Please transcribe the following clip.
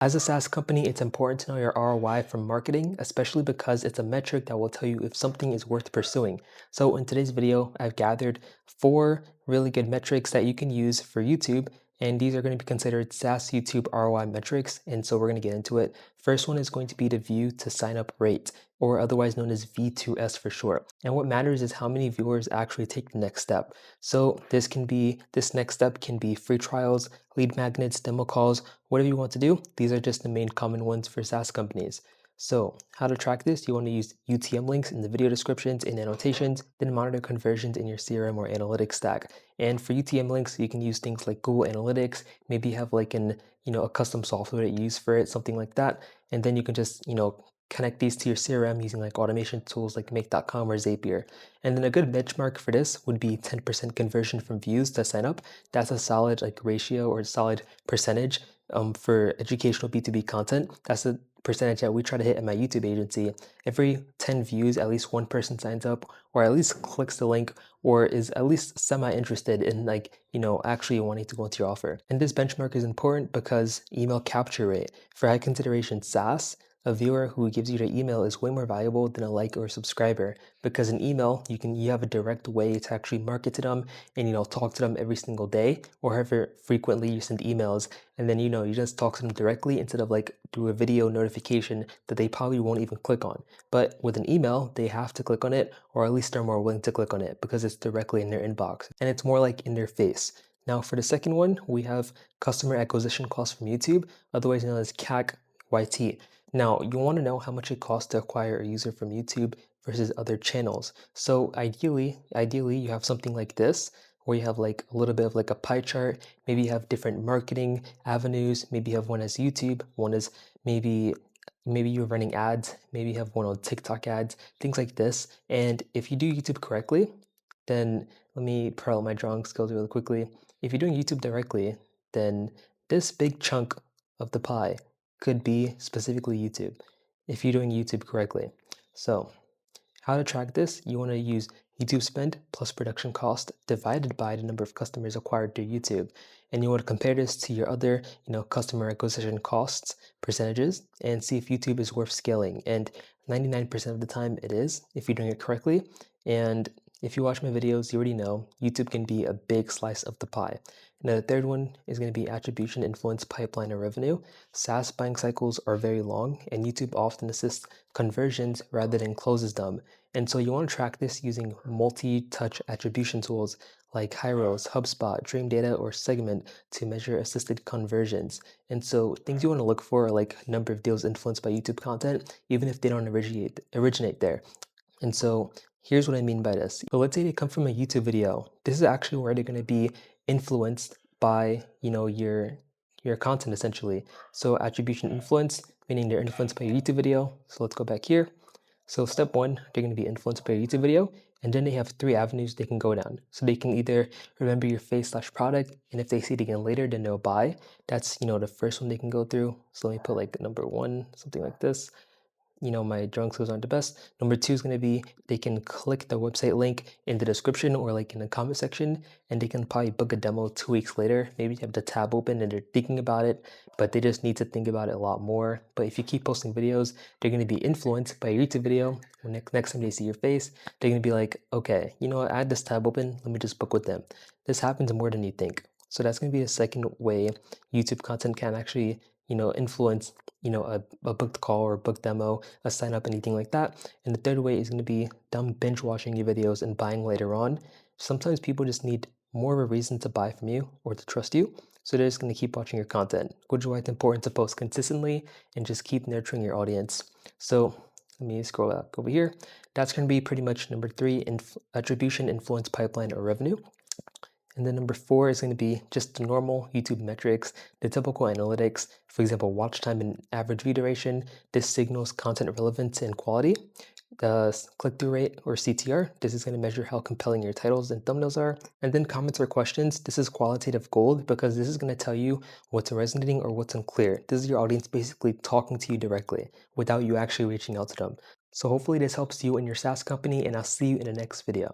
As a SaaS company, it's important to know your ROI from marketing, especially because it's a metric that will tell you if something is worth pursuing. So in today's video, I've gathered 4 really good metrics that you can use for YouTube, and these are going to be considered SaaS YouTube ROI metrics, and so we're going to get into it. First one is going to be the view to sign up rate, or otherwise known as V2S for short. And what matters is how many viewers actually take the next step. So this next step can be free trials, lead magnets, demo calls, whatever you want to do. These are just the main common ones for SaaS companies. So how to track this? You want to use UTM links in the video descriptions and annotations, then monitor conversions in your CRM or analytics stack. And for UTM links, you can use things like Google Analytics, maybe have like a custom software that you use for it, something like that. And then you can just, connect these to your CRM using like automation tools like Make.com or Zapier. And then a good benchmark for this would be 10% conversion from views to sign up. That's a solid like ratio or a solid percentage for educational B2B content. That's the percentage that we try to hit at my YouTube agency. Every 10 views, at least one person signs up or at least clicks the link or is at least semi-interested in actually wanting to go into your offer. And this benchmark is important because email capture rate. For high consideration SaaS, a viewer who gives you their email is way more valuable than a like or a subscriber, because in email you have a direct way to actually market to them and talk to them every single day or however frequently you send emails, and then you just talk to them directly instead of like do a video notification that they probably won't even click on. But with an email, they have to click on it, or at least they're more willing to click on it because it's directly in their inbox and it's more like in their face. Now for the second one, we have customer acquisition cost from YouTube, otherwise known as CAC YT. Now, you want to know how much it costs to acquire a user from YouTube versus other channels. So ideally, you have something like this, where you have like a little bit of like a pie chart. Maybe you have different marketing avenues. Maybe you have one as YouTube, one is maybe you're running ads. Maybe you have one on TikTok ads, things like this. And if you do YouTube correctly, then let me pearl my drawing skills really quickly. If you're doing YouTube directly, then this big chunk of the pie could be specifically YouTube if you're doing YouTube correctly. So how to track this? You want to use YouTube spend plus production cost divided by the number of customers acquired through YouTube. And you want to compare this to your other, customer acquisition costs percentages and see if YouTube is worth scaling. And 99% of the time it is if you're doing it correctly. And if you watch my videos, you already know YouTube can be a big slice of the pie. Now, the third one is going to be attribution, influence, pipeline, or revenue. SaaS buying cycles are very long, and YouTube often assists conversions rather than closes them. And so you want to track this using multi-touch attribution tools like Hyros, HubSpot, Dream Data, or Segment to measure assisted conversions. And so things you want to look for are like number of deals influenced by YouTube content, even if they don't originate there. And so here's what I mean by this. So let's say they come from a YouTube video. This is actually where they're going to be influenced by, your content essentially. So attribution influence, meaning they're influenced by your YouTube video. So let's go back here. So step one, they're going to be influenced by your YouTube video, and then they have 3 avenues they can go down. So they can either remember your face/product, and if they see it again later, then they'll buy. That's, the first one they can go through. So let me put like number 1, something like this. My drawing skills aren't the best. Number 2 is going to be they can click the website link in the description or like in the comment section, and they can probably book a demo 2 weeks later. Maybe you have the tab open and they're thinking about it, but they just need to think about it a lot more. But if you keep posting videos, they're going to be influenced by your YouTube video. When next time they see your face, they're going to be like, okay, I had this tab open. Let me just book with them. This happens more than you think. So that's going to be the second way YouTube content can actually, influence a booked call or booked demo, a sign up, anything like that. And the third way is going to be them binge watching your videos and buying later on. Sometimes people just need more of a reason to buy from you or to trust you. So they're just going to keep watching your content, which is why it's important to post consistently and just keep nurturing your audience. So let me scroll back over here. That's going to be pretty much number 3, attribution, influence, pipeline, or revenue. And then number 4 is going to be just the normal YouTube metrics, the typical analytics, for example, watch time and average view duration. This signals content relevance and quality. The click-through rate, or CTR, this is going to measure how compelling your titles and thumbnails are. And then comments or questions, this is qualitative gold because this is going to tell you what's resonating or what's unclear. This is your audience basically talking to you directly without you actually reaching out to them. So hopefully this helps you and your SaaS company, and I'll see you in the next video.